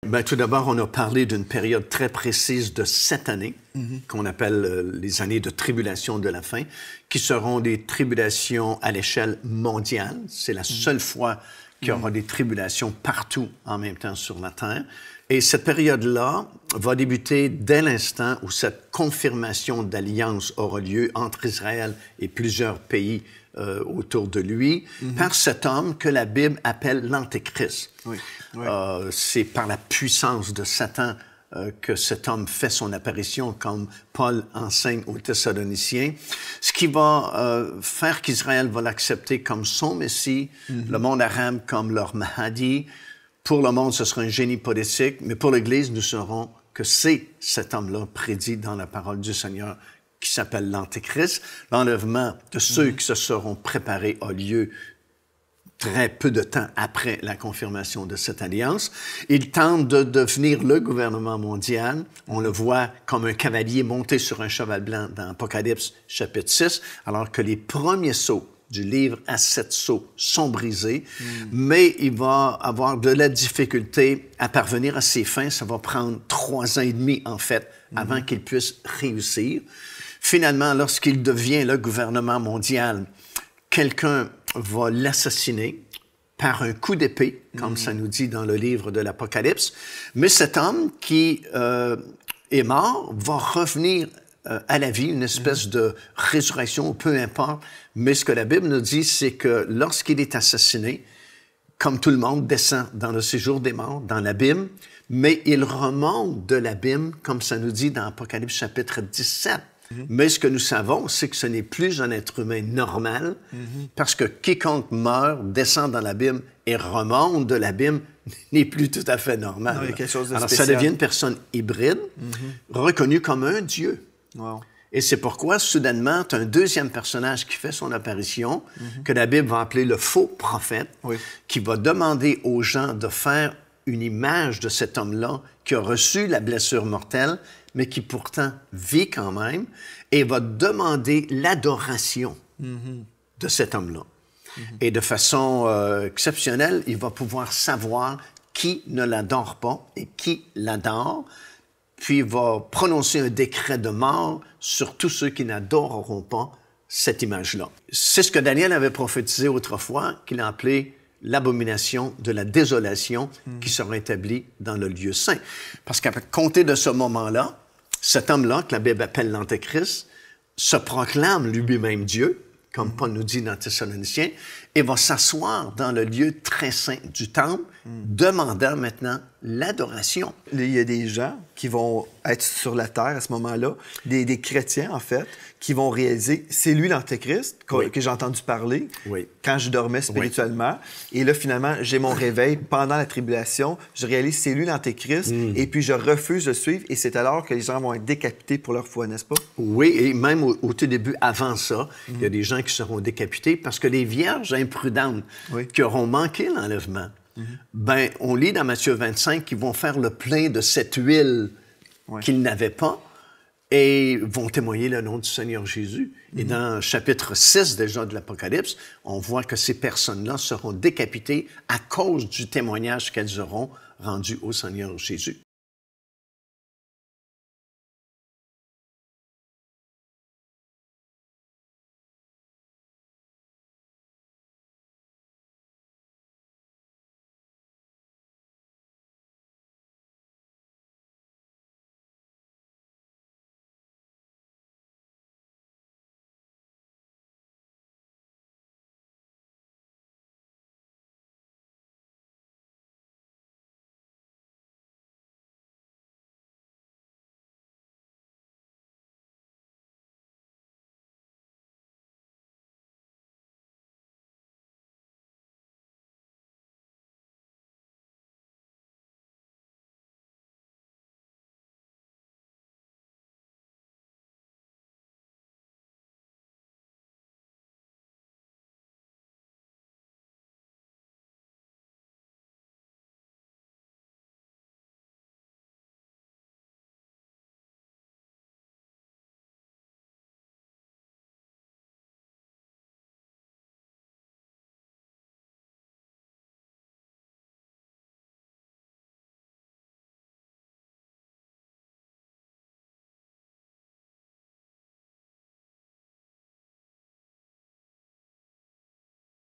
Bien, tout d'abord, on a parlé d'une période très précise de 7 années, qu'on appelle les années de tribulation de la fin, qui seront des tribulations à l'échelle mondiale. C'est la seule fois qu'il y aura des tribulations partout en même temps sur la Terre. Et cette période-là va débuter dès l'instant où cette confirmation d'alliance aura lieu entre Israël et plusieurs pays autour de lui, par cet homme que la Bible appelle l'Antéchrist. Oui. Oui. C'est par la puissance de Satan que cet homme fait son apparition, comme Paul enseigne aux Thessaloniciens, ce qui va faire qu'Israël va l'accepter comme son Messie, le monde arabe comme leur Mahdi. Pour le monde, ce sera un génie politique, mais pour l'Église, nous saurons que c'est cet homme-là prédit dans la parole du Seigneur qui s'appelle l'Antéchrist. L'enlèvement de ceux qui se seront préparés a lieu très peu de temps après la confirmation de cette alliance. Il tente de devenir le gouvernement mondial. On le voit comme un cavalier monté sur un cheval blanc dans Apocalypse chapitre 6, alors que les premiers sceaux du livre à 7 sceaux sont brisés, mais il va avoir de la difficulté à parvenir à ses fins. Ça va prendre 3 ans et demi, en fait, avant qu'il puisse réussir. Finalement, lorsqu'il devient le gouvernement mondial, quelqu'un va l'assassiner par un coup d'épée, comme ça nous dit dans le livre de l'Apocalypse. Mais cet homme qui est mort va revenir à la vie, une espèce de résurrection, peu importe. Mais ce que la Bible nous dit, c'est que lorsqu'il est assassiné, comme tout le monde, descend dans le séjour des morts, dans l'abîme, mais il remonte de l'abîme, comme ça nous dit dans Apocalypse chapitre 17. Mais ce que nous savons, c'est que ce n'est plus un être humain normal, parce que quiconque meurt, descend dans l'abîme et remonte de l'abîme n'est plus tout à fait normal. Non, il y a quelque chose de Alors, spécial. ça devient une personne hybride, reconnue comme un Dieu. Wow. Et c'est pourquoi, soudainement, tu as un deuxième personnage qui fait son apparition, que la Bible va appeler le faux prophète, qui va demander aux gens de faire une image de cet homme-là qui a reçu la blessure mortelle, mais qui pourtant vit quand même, et va demander l'adoration de cet homme-là. Et de façon exceptionnelle, il va pouvoir savoir qui ne l'adore pas et qui l'adore, puis il va prononcer un décret de mort sur tous ceux qui n'adoreront pas cette image-là. C'est ce que Daniel avait prophétisé autrefois, qu'il a appelé l'abomination de la désolation qui sera établie dans le lieu saint. Parce qu'à compter de ce moment-là, cet homme-là, que la Bible appelle l'Antéchrist, se proclame lui-même Dieu, comme Paul nous dit dans Thessaloniciens, et va s'asseoir dans le lieu très saint du temple, demandant maintenant l'adoration. Il y a des gens qui vont être sur la terre à ce moment-là, des chrétiens, en fait, qui vont réaliser, c'est lui l'Antéchrist que j'ai entendu parler quand je dormais spirituellement. Et là, finalement, j'ai mon réveil pendant la tribulation. Je réalise, c'est lui l'Antéchrist, et puis je refuse de suivre. Et c'est alors que les gens vont être décapités pour leur foi, n'est-ce pas? Oui, et même au tout début, avant ça, il y a des gens qui seront décapités parce que les vierges imprudentes qui auront manqué l'enlèvement, ben, on lit dans Matthieu 25 qu'ils vont faire le plein de cette huile qu'ils n'avaient pas et vont témoigner le nom du Seigneur Jésus. Et dans chapitre 6 déjà de l'Apocalypse, on voit que ces personnes-là seront décapitées à cause du témoignage qu'elles auront rendu au Seigneur Jésus.